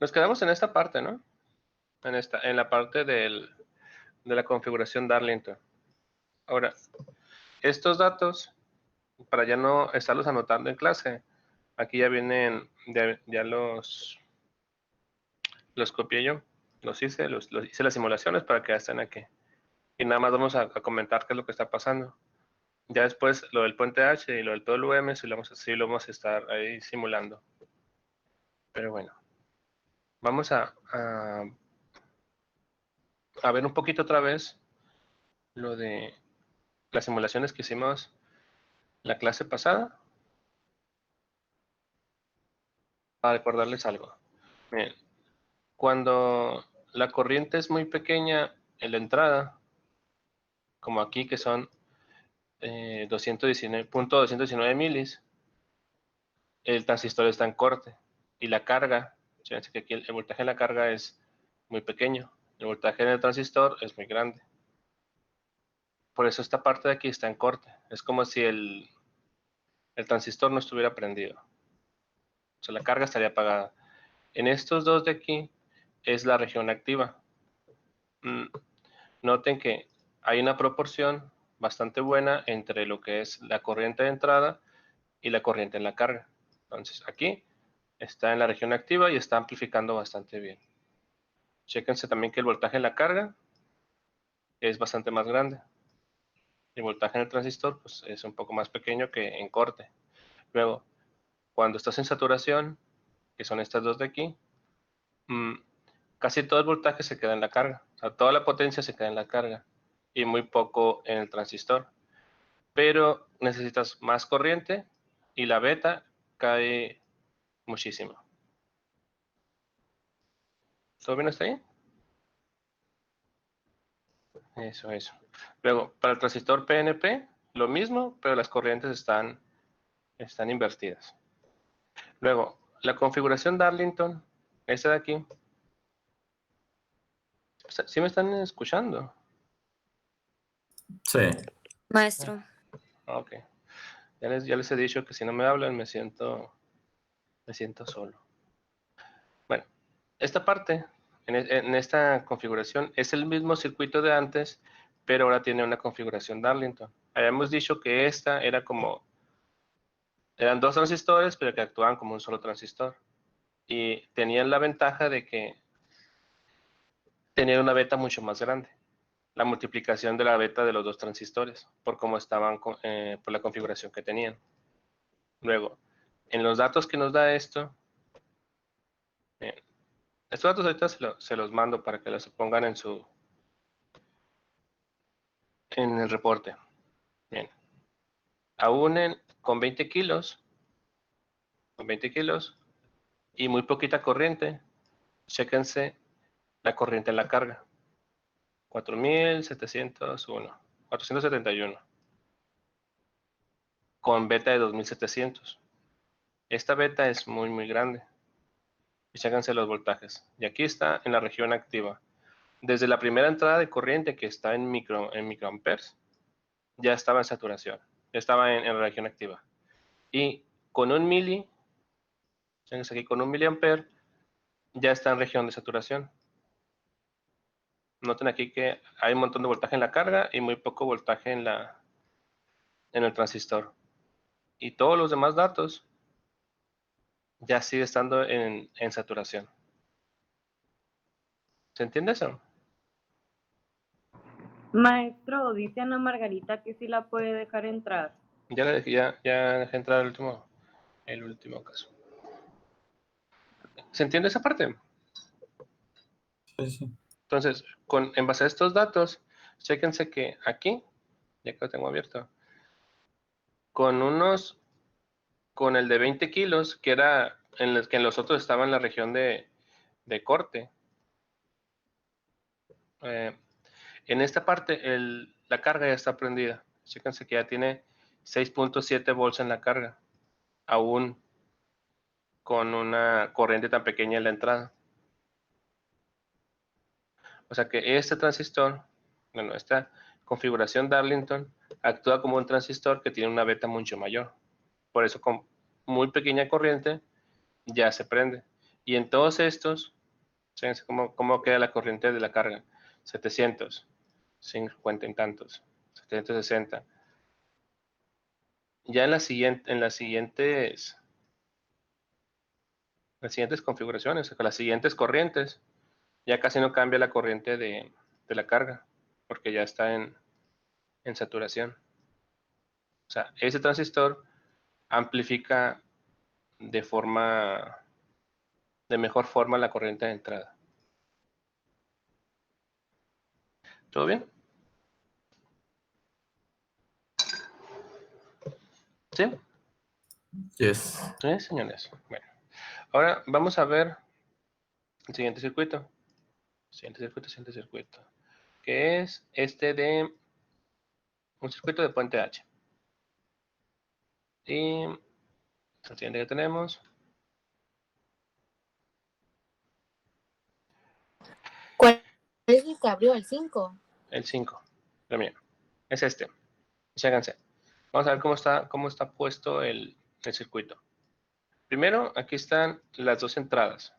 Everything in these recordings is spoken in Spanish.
Nos quedamos en esta parte, ¿no? En la parte de la configuración Darlington. Ahora, estos datos, para ya no estarlos anotando en clase, aquí ya vienen, ya los copié yo, los hice las simulaciones para que ya estén aquí. Y nada más vamos a comentar qué es lo que está pasando. Ya después lo del puente H y lo del PWM, sí lo vamos a estar ahí simulando. Pero bueno, vamos a ver un poquito otra vez lo de las simulaciones que hicimos la clase pasada. Para recordarles algo. Miren, cuando la corriente es muy pequeña en la entrada, como aquí que son 219 milis, el transistor está en corte y la carga, fíjense que aquí el voltaje de la carga es muy pequeño, el voltaje del transistor es muy grande. Por eso esta parte de aquí está en corte. Es como si el transistor no estuviera prendido. O sea, la carga estaría apagada. En estos dos de aquí es la región activa. Noten que hay una proporción bastante buena entre lo que es la corriente de entrada y la corriente en la carga. Entonces aquí está en la región activa y está amplificando bastante bien. Chéquense también que el voltaje en la carga es bastante más grande. El voltaje en el transistor pues, es un poco más pequeño que en corte. Luego, cuando estás en saturación, que son estas dos de aquí, casi todo el voltaje se queda en la carga. O sea, toda la potencia se queda en la carga y muy poco en el transistor. Pero necesitas más corriente y la beta cae muchísimo. ¿Todo bien hasta ahí? Eso. Luego, para el transistor PNP, lo mismo, pero las corrientes están invertidas. Luego, la configuración Darlington, esta de aquí. ¿Sí me están escuchando? Sí. Maestro. Ok. Ya les he dicho que si no me hablan me siento solo. Bueno, esta parte, en esta configuración, es el mismo circuito de antes, pero ahora tiene una configuración Darlington. Habíamos dicho que esta eran dos transistores, pero que actuaban como un solo transistor. Y tenían la ventaja de que tenían una beta mucho más grande. La multiplicación de la beta de los dos transistores, por cómo estaban, por la configuración que tenían. Luego, en los datos que nos da esto, estos datos ahorita se los mando para que los pongan en el reporte. Bien. Aún con 20 kilos, y muy poquita corriente, chéquense la corriente en la carga. 471. Con beta de 2700. Esta beta es muy grande. Y chéquense los voltajes. Y aquí está en la región activa. Desde la primera entrada de corriente que está en microamperes, ya estaba en saturación. Ya estaba en la región activa. Y con un mili, chéquense aquí, con un miliamper, ya está en región de saturación. Noten aquí que hay un montón de voltaje en la carga y muy poco voltaje en el transistor. Y todos los demás datos ya sigue estando en saturación. ¿Se entiende eso? Maestro, dice Ana Margarita que sí la puede dejar entrar. Ya dejé entrar el último caso. ¿Se entiende esa parte? Sí. Entonces, en base a estos datos, chéquense que aquí, ya que lo tengo abierto, con el de 20 kilos, que era en los que en los otros estaba en la región de corte. En esta parte, la carga ya está prendida. Chéquense que ya tiene 6.7 volts en la carga, aún con una corriente tan pequeña en la entrada. O sea que este transistor, bueno, esta configuración Darlington actúa como un transistor que tiene una beta mucho mayor. Por eso con muy pequeña corriente ya se prende. Y en todos estos, fíjense cómo queda la corriente de la carga. 700, 50 y tantos, 760. Ya en las siguientes configuraciones, con las siguientes corrientes, ya casi no cambia la corriente de la carga, porque ya está en saturación. O sea, ese transistor amplifica de mejor forma la corriente de entrada. ¿Todo bien? ¿Sí? Yes. Sí, señores. Bueno, ahora vamos a ver el siguiente circuito. Siguiente circuito. Que es este de un circuito de puente H. Y el siguiente que tenemos. ¿Cuál es el que abrió el 5? El 5. Pero miren, es este. Chéquense. Vamos a ver cómo está puesto el circuito. Primero, aquí están las dos entradas.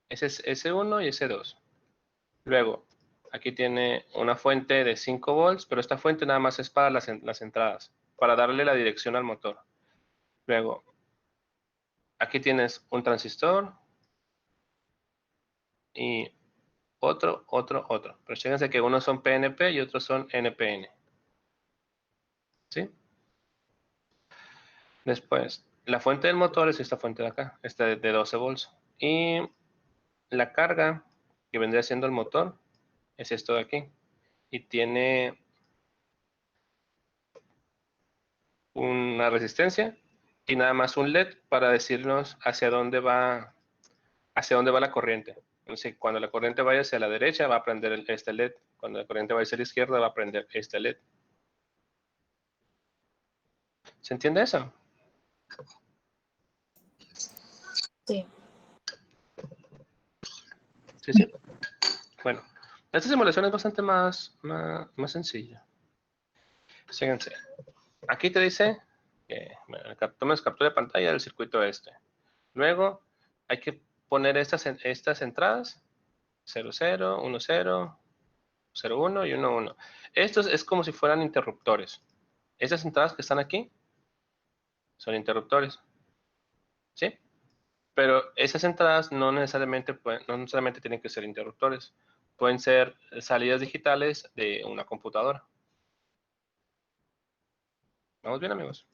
Ese es S1 y S2. Luego, aquí tiene una fuente de 5 volts, pero esta fuente nada más es para las entradas, para darle la dirección al motor. Luego, aquí tienes un transistor y otro. Pero fíjense que unos son PNP y otros son NPN. ¿Sí? Después, la fuente del motor es esta fuente de acá, esta de 12 volts. Y la carga que vendría siendo el motor es esto de aquí. Y tiene una resistencia y nada más un LED para decirnos hacia dónde va la corriente. Entonces, cuando la corriente vaya hacia la derecha, va a prender este LED. Cuando la corriente vaya hacia la izquierda, va a prender este LED. ¿Se entiende eso? Sí. Sí. Bueno, esta simulación es bastante más sencilla. Fíjense. Aquí te dice que tomes captura de pantalla del circuito este. Luego, hay que poner estas entradas 00, 10, 01 y 11. Estos es como si fueran interruptores. Estas entradas que están aquí son interruptores. ¿Sí? Pero esas entradas no necesariamente tienen que ser interruptores. Pueden ser salidas digitales de una computadora. ¿Vamos bien, amigos?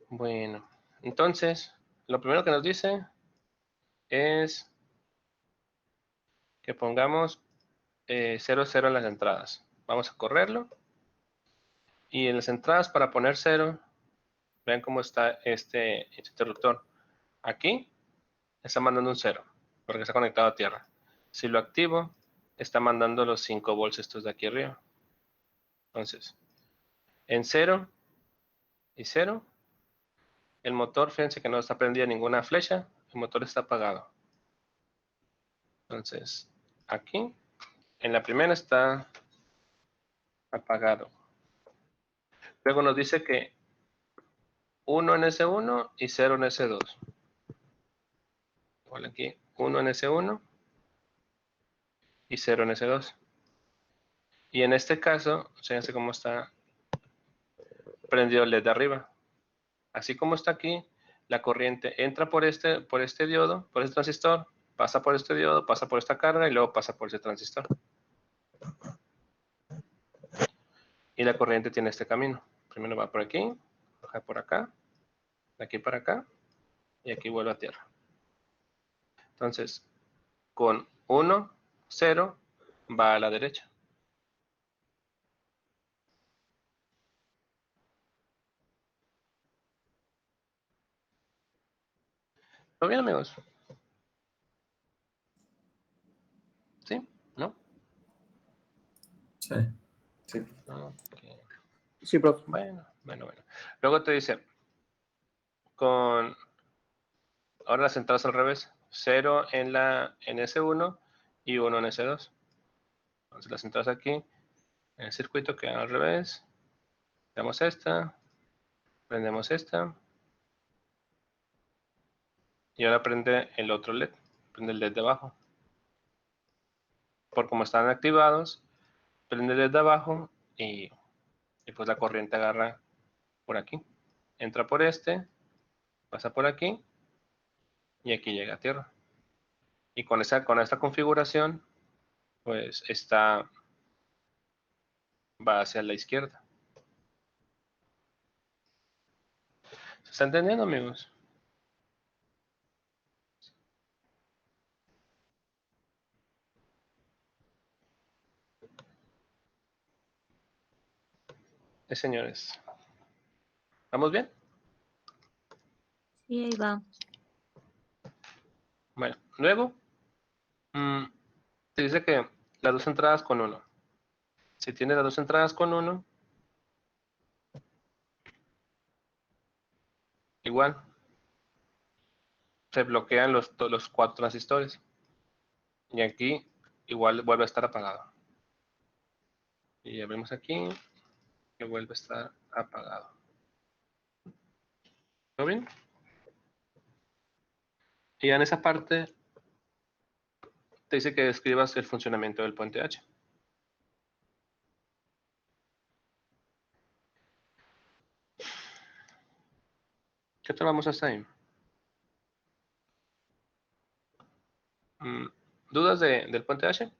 Bueno, entonces, lo primero que nos dice es que pongamos 0, 0 en las entradas. Vamos a correrlo. Y en las entradas, para poner 0, vean cómo está este interruptor. Aquí está mandando un 0, porque está conectado a tierra. Si lo activo, está mandando los 5 volts estos de aquí arriba. Entonces, en 0 y 0, el motor, fíjense que no está prendida ninguna flecha, el motor está apagado. Entonces, aquí, en la primera está apagado. Luego nos dice que 1 en S1 y 0 en S2. Igual aquí, 1 en S1 y 0 en S2. Y en este caso, fíjense cómo está prendido el LED de arriba. Así como está aquí, la corriente entra por este diodo, por este transistor, pasa por este diodo, pasa por esta carga y luego pasa por ese transistor. Y la corriente tiene este camino. Primero va por aquí, baja por acá, de aquí para acá, y aquí vuelve a tierra. Entonces, con 1, 0, va a la derecha. ¿Todo bien, amigos? ¿Sí? ¿No? Sí. Sí. Okay. Sí, profe. Bueno. Luego te dice, ahora las entradas al revés, 0 en S1 y 1 en S2. Entonces las entradas aquí en el circuito quedan al revés. Damos esta, prendemos esta Y ahora prende el otro LED, prende el LED de abajo. Por como están activados, prende el LED de abajo y pues la corriente agarra por aquí. Entra por este, pasa por aquí y aquí llega a tierra. Y con esta configuración, pues va hacia la izquierda. ¿Se está entendiendo, amigos? Señores. ¿Vamos bien? Sí, ahí va. Bueno, luego te dice que las dos entradas con 1. Si tiene las dos entradas con 1, igual se bloquean los 4 transistores. Y aquí igual vuelve a estar apagado. Y abrimos aquí y vuelve a estar apagado. ¿Todo bien? Y en esa parte te dice que describas el funcionamiento del puente H. ¿Qué tal vamos hasta ahí? ¿Dudas del puente H?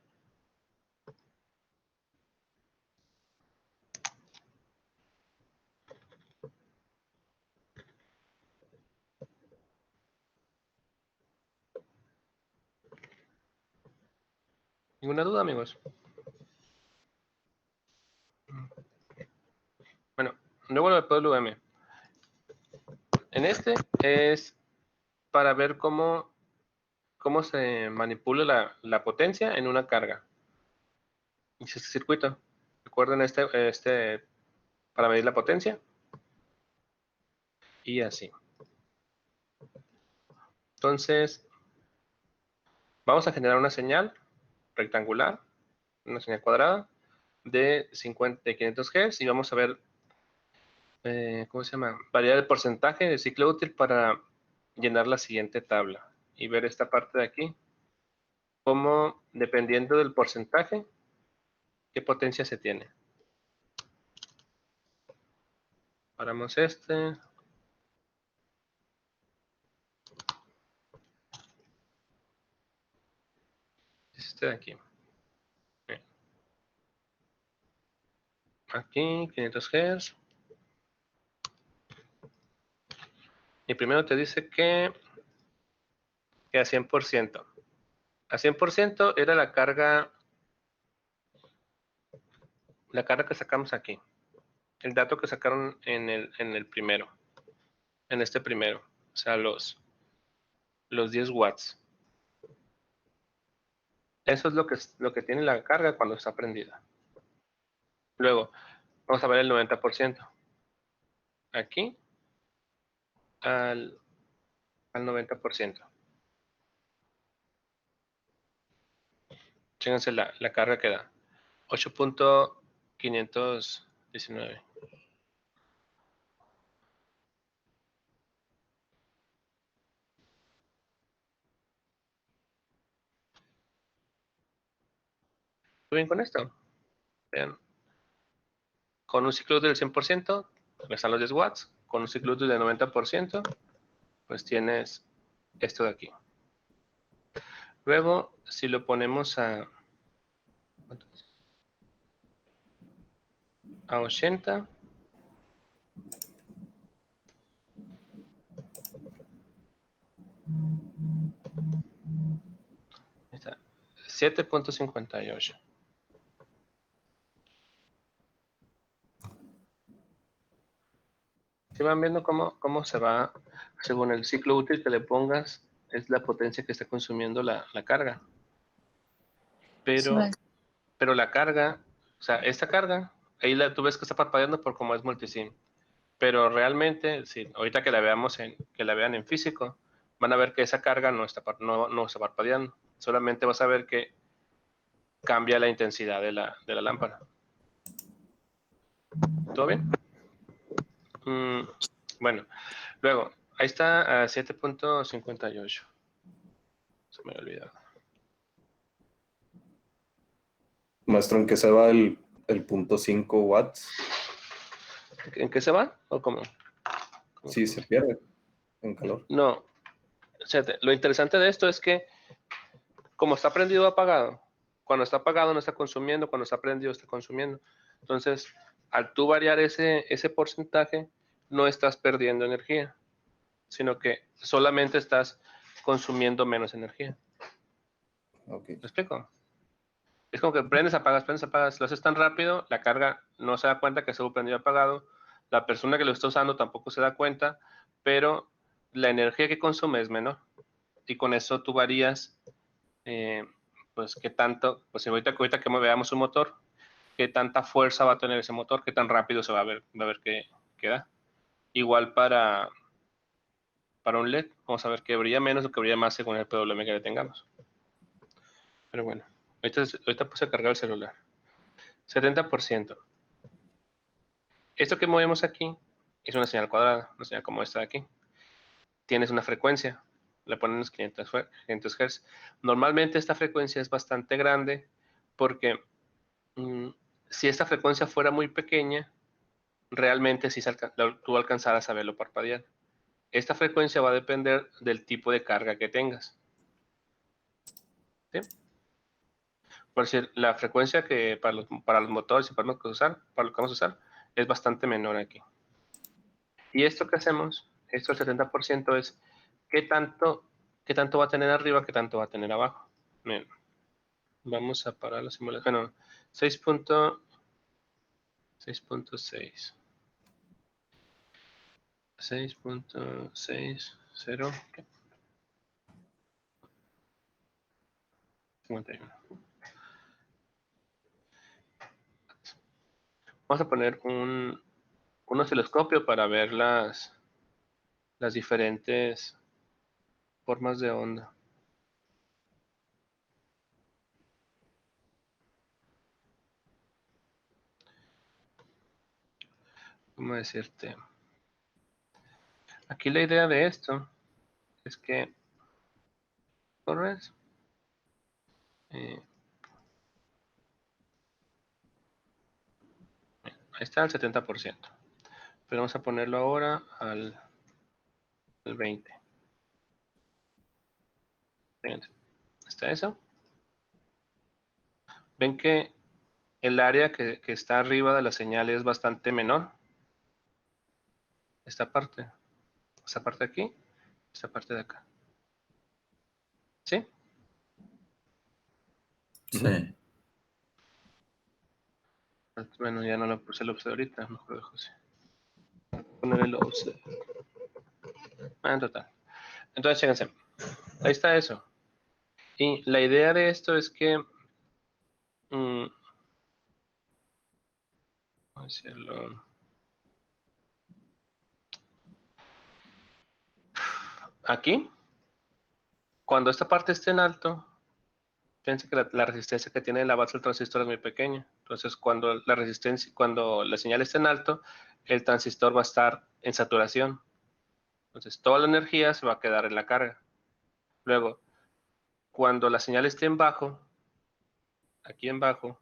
¿Ninguna duda, amigos? Bueno, luego lo de PWM. En este es para ver cómo se manipula la potencia en una carga. Y este circuito. Recuerden este para medir la potencia. Y así. Entonces, vamos a generar una señal rectangular, una señal cuadrada de 500 Hz y vamos a ver, ¿cómo se llama? Variar el porcentaje de ciclo útil para llenar la siguiente tabla y ver esta parte de aquí, cómo dependiendo del porcentaje, qué potencia se tiene. Paramos este. Este de aquí. Bien. Aquí, 500 Hz. Y primero te dice que a 100%. A 100% era la carga que sacamos aquí. El dato que sacaron en el primero. En este primero. O sea, los 10 watts. Eso es lo que tiene la carga cuando está prendida. Luego, vamos a ver el 90%. Aquí, al 90%. Fíjense la carga que da. 8.519. ¿Estoy bien con esto? Vean. Con un ciclo útil del 100%, están los 10 watts. Con un ciclo útil del 90%, pues tienes esto de aquí. Luego, si lo ponemos a 80, está 7.58. Si van viendo cómo se va, según el ciclo útil que le pongas, es la potencia que está consumiendo la carga. Pero la carga, o sea, esta carga, ahí tú ves que está parpadeando por como es multisim. Pero realmente, sí, ahorita que la vean en físico, van a ver que esa carga no está parpadeando. Solamente vas a ver que cambia la intensidad de la lámpara. ¿Todo bien? Bueno, luego, Ahí está a 7.58. Se me había olvidado. Maestro, ¿en qué se va el punto 5 watts? ¿En qué se va? ¿O cómo? Sí, se pierde en calor. No. Fíjate, lo interesante de esto es que como está prendido o apagado, cuando está apagado no está consumiendo, cuando está prendido está consumiendo. Entonces, al tú variar ese porcentaje, no estás perdiendo energía, sino que solamente estás consumiendo menos energía. Ok. ¿Me explico? Es como que prendes, apagas, lo haces tan rápido, la carga no se da cuenta que estuvo prendido o apagado, la persona que lo está usando tampoco se da cuenta, pero la energía que consume es menor. Y con eso tú varías, pues qué tanto, pues ahorita que veamos un motor, qué tanta fuerza va a tener ese motor, qué tan rápido se va a ver qué da. Igual para un LED, vamos a ver que brilla menos o que brilla más según el PWM que le tengamos. Pero bueno, ahorita puse a cargar el celular. 70%. Esto que movemos aquí es una señal cuadrada, una señal como esta de aquí. Tienes una frecuencia, le ponen 500 Hz. Normalmente esta frecuencia es bastante grande porque si esta frecuencia fuera muy pequeña, realmente sí tú alcanzarás a verlo parpadear. Esta frecuencia va a depender del tipo de carga que tengas. ¿Sí? Por decir, la frecuencia que para los motores y para lo que vamos a usar, es bastante menor aquí. Y esto que hacemos, esto el 70% es qué tanto va a tener arriba, qué tanto va a tener abajo. Bien. Vamos a parar la simulación. Bueno, 6.6. 6.60. 51. Vamos a poner un osciloscopio para ver las diferentes formas de onda. ¿Cómo decirte? Aquí la idea de esto es que corres. Ahí está el 70%. Pero vamos a ponerlo ahora al 20. Fíjense, ¿está eso? ¿Ven que el área que está arriba de la señal es bastante menor? Esta parte de aquí, esta parte de acá. ¿Sí? Sí. Bueno, ya no lo puse el offset ahorita, mejor dejo así. Poner el offset. En total. Entonces, fíjense, ahí está eso. Y la idea de esto es que, vamos a decirlo, aquí, cuando esta parte esté en alto, fíjense que la resistencia que tiene la base del transistor es muy pequeña. Entonces, cuando la señal esté en alto, el transistor va a estar en saturación. Entonces, toda la energía se va a quedar en la carga. Luego, cuando la señal esté en bajo, aquí en bajo,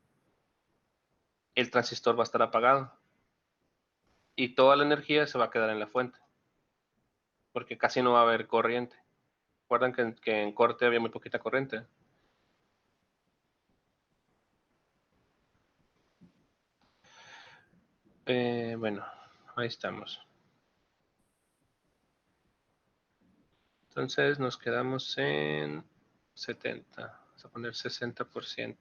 el transistor va a estar apagado. Y toda la energía se va a quedar en la fuente. Porque casi no va a haber corriente. Recuerdan que en corte había muy poquita corriente. Bueno, ahí estamos. Entonces nos quedamos en 70. Vamos a poner 60%.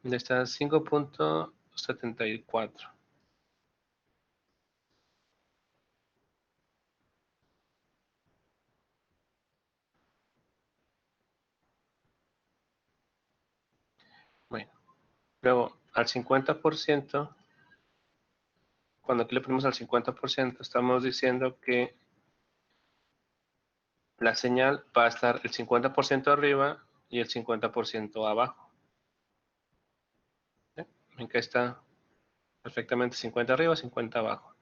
¿Dónde está? 5.74. Bueno, luego al 50%, cuando aquí le ponemos al 50%, estamos diciendo que la señal va a estar el 50% arriba y el 50% abajo. ¿Sí? Ven que está perfectamente 50 arriba, 50 abajo.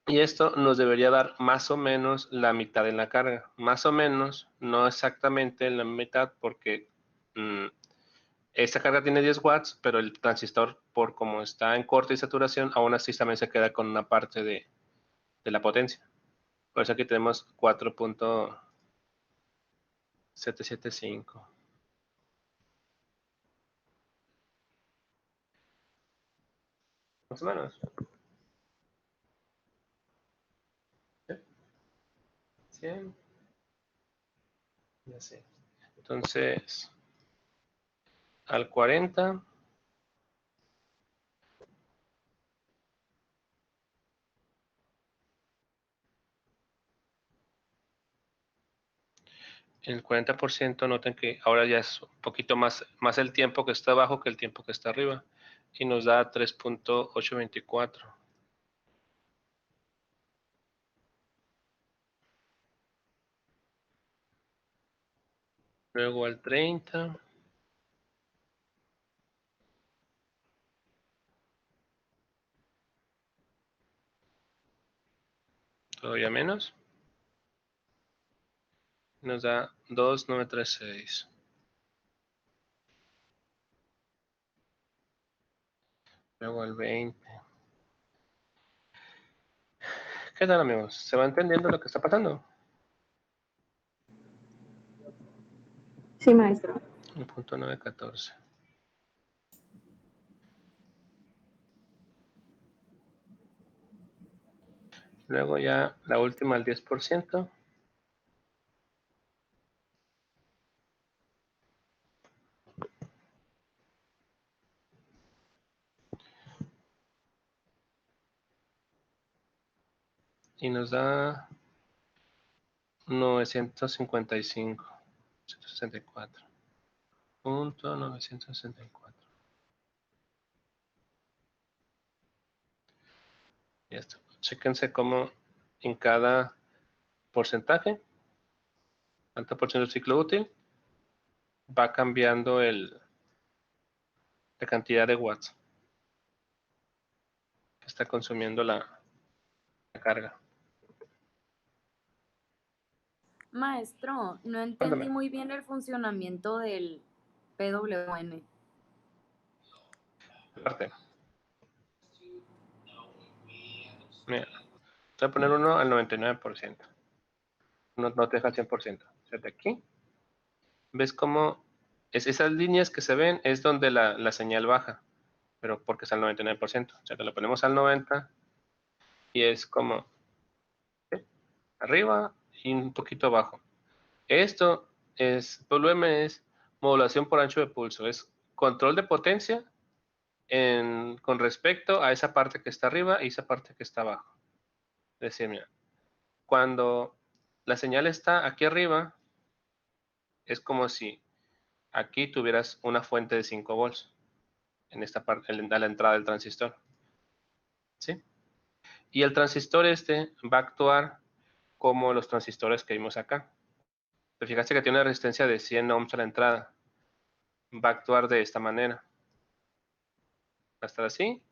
Y esto nos debería dar más o menos la mitad en la carga. Más o menos, no exactamente la mitad, porque esta carga tiene 10 watts, pero el transistor, por como está en corte y saturación, aún así también se queda con una parte de la potencia. Por eso aquí tenemos 4.775. Más o menos. ¿Sí? 100. Ya sé. Entonces, al 40. El 40%, noten que ahora ya es un poquito más el tiempo que está abajo que el tiempo que está arriba. Y nos da 3.824. Luego al 30. Todavía menos. Nos da 2.936. Luego al 20. ¿Qué tal, amigos? ¿Se va entendiendo lo que está pasando? Sí, maestro. 1.914. Luego ya la última al 10%. Y nos da 955. 164. Punto 964. Ya está. Chéquense cómo en cada porcentaje, tanto por ciento del ciclo útil, va cambiando la cantidad de watts que está consumiendo la carga. Maestro, no entendí Cuéntame. muy bien el funcionamiento del PWM. Aparte. Mira, voy a poner uno al 99%. No te deja al 100%. Fíjate aquí. ¿Ves cómo esas líneas que se ven es donde la señal baja? Pero porque es al 99%. O sea, que lo ponemos al 90% y es como arriba y un poquito abajo. Esto PWM es modulación por ancho de pulso, es control de potencia con respecto a esa parte que está arriba y esa parte que está abajo. Es decir, mira, cuando la señal está aquí arriba, es como si aquí tuvieras una fuente de 5 volts en esta parte, a la entrada del transistor. ¿Sí? Y el transistor va a actuar como los transistores que vimos acá. Te fijaste que tiene una resistencia de 100 ohms a la entrada. Va a actuar de esta manera. Va a estar así,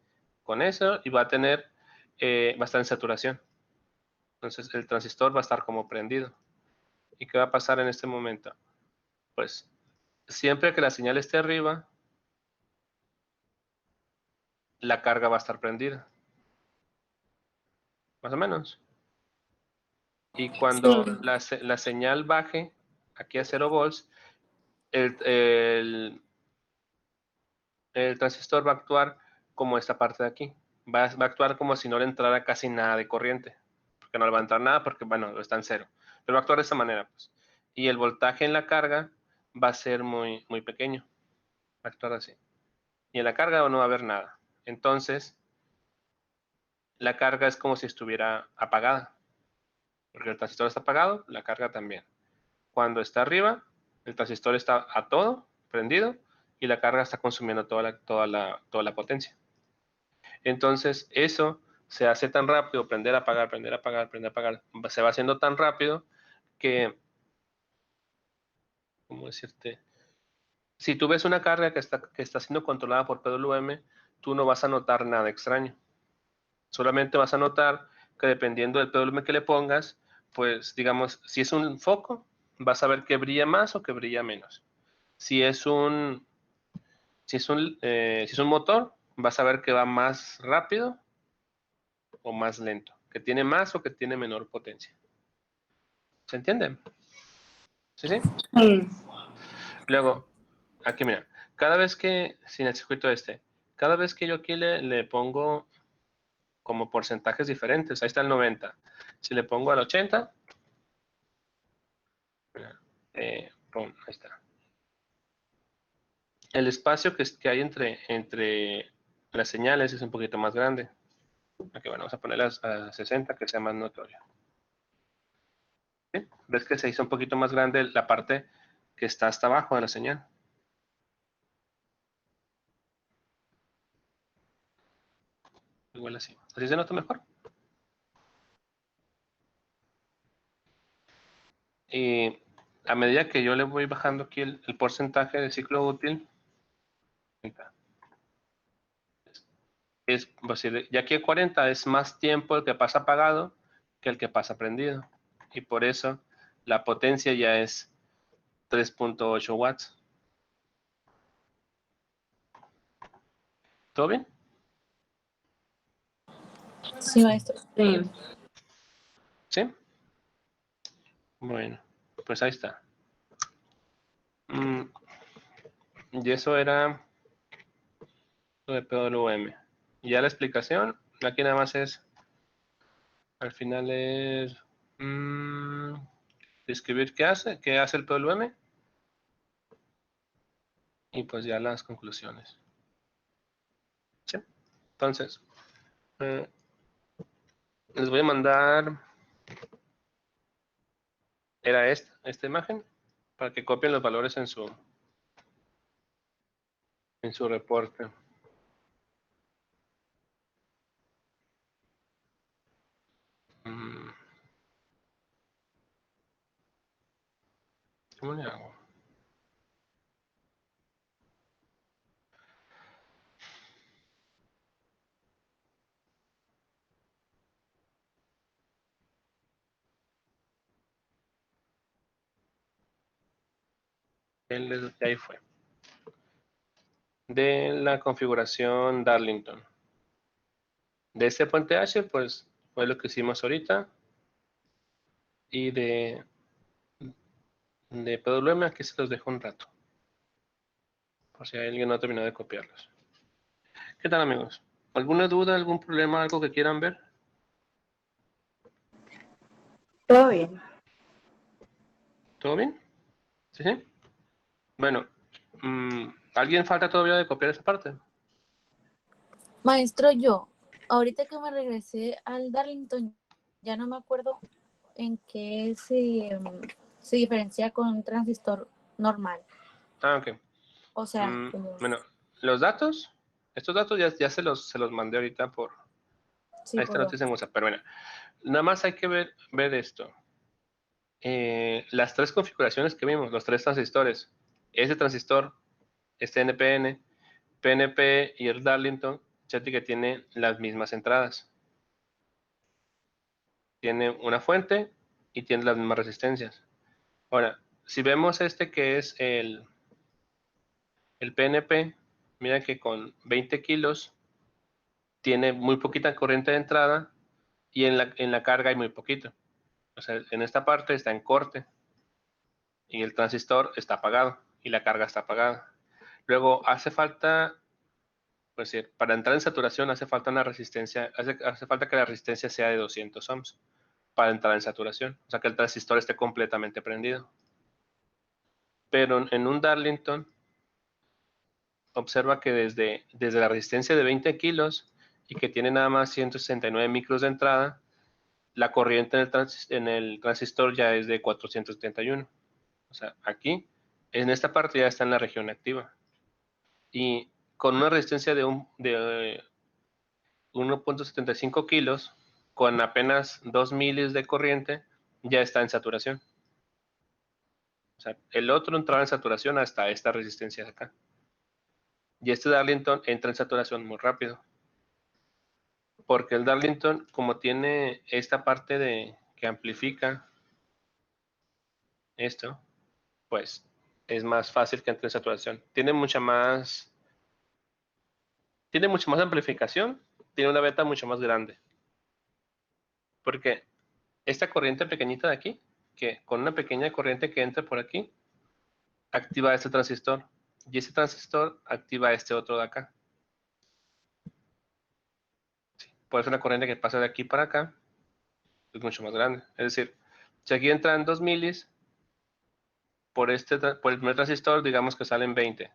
con eso, y va a tener, va a estar en saturación. Entonces el transistor va a estar como prendido. ¿Y qué va a pasar en este momento? Pues siempre que la señal esté arriba, la carga va a estar prendida. Más o menos. Y cuando Sí. la señal baje aquí a 0 volts, el transistor va a actuar como esta parte de aquí. Va a actuar como si no le entrara casi nada de corriente. Porque no le va a entrar nada porque, bueno, está en cero. Pero va a actuar de esta manera, pues. Y el voltaje en la carga va a ser muy, muy pequeño. Va a actuar así. Y en la carga no va a haber nada. Entonces, la carga es como si estuviera apagada. Porque el transistor está apagado, la carga también. Cuando está arriba, el transistor está a todo, prendido, y la carga está consumiendo toda la potencia. Entonces, eso se hace tan rápido, prender, apagar, se va haciendo tan rápido que, ¿cómo decirte? Si tú ves una carga que está siendo controlada por PWM, tú no vas a notar nada extraño. Solamente vas a notar que dependiendo del PWM que le pongas, pues digamos, si es un foco, vas a ver que brilla más o que brilla menos. Si es un motor, vas a ver que va más rápido o más lento, que tiene más o que tiene menor potencia. ¿Se entiende? ¿Sí, sí? Sí. Luego, aquí mira, cada vez que, sin el circuito cada vez que yo aquí le pongo como porcentajes diferentes, ahí está el 90. Si le pongo al 80, mira, ahí está. El espacio que hay entre las señales es un poquito más grande. Aquí, bueno, vamos a ponerlas a 60, que sea más notorio. ¿Sí? ¿Ves que se hizo un poquito más grande la parte que está hasta abajo de la señal? Igual así. ¿Así se nota mejor? Y a medida que yo le voy bajando aquí el porcentaje de ciclo útil, pues, ya que 40 es más tiempo el que pasa apagado que el que pasa prendido. Y por eso la potencia ya es 3.8 watts. ¿Todo bien? Sí, maestro. Sí. ¿Sí? Bueno, pues ahí está. Y eso era lo de PWM. Y ya la explicación, aquí nada más es, al final es describir qué hace el PWM, y pues ya las conclusiones. ¿Sí? Entonces, les voy a mandar, era esta imagen, para que copien los valores en su reporte. ¿Cómo le hago? Ahí fue. De la configuración Darlington. De este puente H, pues fue lo que hicimos ahorita. Y de PWM, aquí se los dejo un rato. Por si alguien no ha terminado de copiarlos. ¿Qué tal, amigos? ¿Alguna duda, algún problema, algo que quieran ver? Todo bien. ¿Todo bien? ¿Sí, sí? Bueno, ¿alguien falta todavía de copiar esa parte? Maestro, yo, ahorita que me regresé al Darlington, ya no me acuerdo en qué se diferencia con un transistor normal. Ah, ok. O sea, Bueno, los datos, estos datos ya se los mandé ahorita por sí, esta por noticia en WhatsApp, pero bueno, nada más hay que ver esto. Las tres configuraciones que vimos, los tres transistores, ese transistor, este NPN, PNP y el Darlington, fíjate que tiene las mismas entradas. Tiene una fuente y tiene las mismas resistencias. Ahora, si vemos este que es el PNP, mira que con 20 kilos tiene muy poquita corriente de entrada y en la carga hay muy poquito. O sea, en esta parte está en corte y el transistor está apagado y la carga está apagada. Luego hace falta, pues para entrar en saturación hace falta una resistencia, hace falta que la resistencia sea de 200 ohms para entrar en saturación, o sea que el transistor esté completamente prendido. Pero en un Darlington, observa que desde la resistencia de 20 kilos y que tiene nada más 169 micros de entrada, la corriente en el transistor ya es de 471. O sea, aquí, en esta parte ya está en la región activa. Y con una resistencia 1.75 kilos con apenas 2 milis de corriente ya está en saturación. O sea, el otro entraba en saturación hasta esta resistencia de acá. Y este Darlington entra en saturación muy rápido. Porque el Darlington, como tiene esta parte de que amplifica esto, pues es más fácil que entre en saturación. Tiene mucha más amplificación, tiene una beta mucho más grande. Porque esta corriente pequeñita de aquí, que con una pequeña corriente que entra por aquí, activa este transistor. Y ese transistor activa este otro de acá. Sí, por eso una corriente que pasa de aquí para acá es mucho más grande. Es decir, si aquí entran 2 milis, por el primer transistor, digamos que salen 20.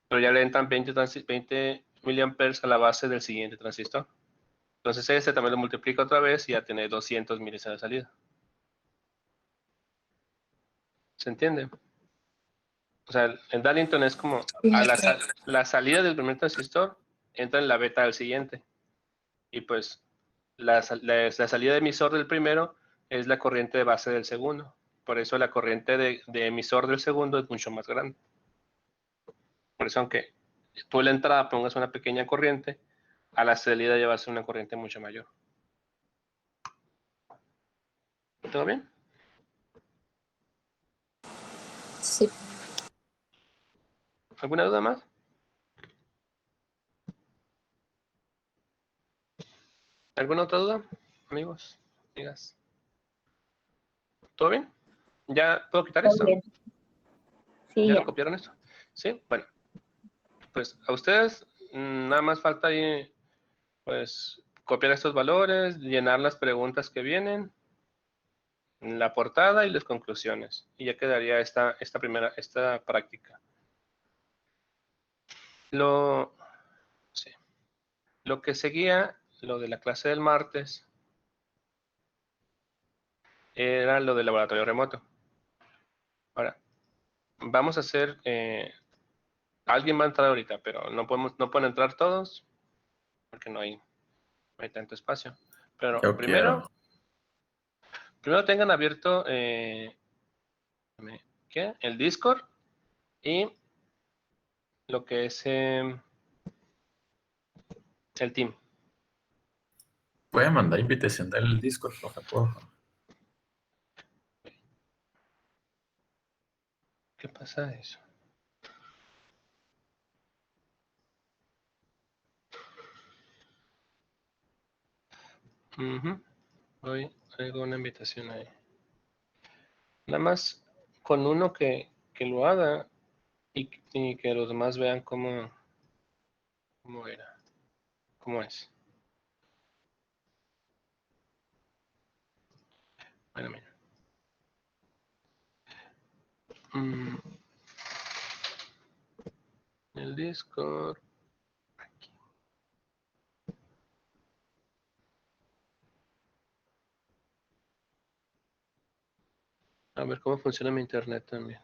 Pero ya le entran 20 miliamperes a la base del siguiente transistor. Entonces este también lo multiplica otra vez y ya tiene 200 milis a la salida. ¿Se entiende? O sea, el Darlington es como a la salida del primer transistor entra en la beta del siguiente. Y pues la salida de emisor del primero es la corriente de base del segundo. Por eso la corriente de emisor del segundo es mucho más grande. Por eso aunque tú en la entrada pongas una pequeña corriente, a la salida llevas una corriente mucho mayor. ¿Todo bien? Sí. ¿Alguna duda más? ¿Alguna otra duda, amigos, amigas? ¿Todo bien? ¿Ya puedo quitar Todo esto? bien. Sí, ¿Ya lo ya. copiaron esto? Sí, bueno. Pues a ustedes nada más falta ahí, pues, copiar estos valores, llenar las preguntas que vienen, la portada y las conclusiones. Y ya quedaría esta práctica. Sí. Lo que seguía, lo de la clase del martes, era lo del laboratorio remoto. Ahora, vamos a hacer, alguien va a entrar ahorita, pero no pueden entrar todos porque no hay tanto espacio. Pero Yo primero tengan abierto ¿qué? El Discord y lo que es el team. Voy a mandar invitación del Discord, por favor. ¿Qué pasa eso? Hoy traigo una invitación ahí. Nada más con uno que lo haga y que los demás vean cómo era, cómo es. Bueno, mira. El Discord. Aquí. A ver cómo funciona mi internet también.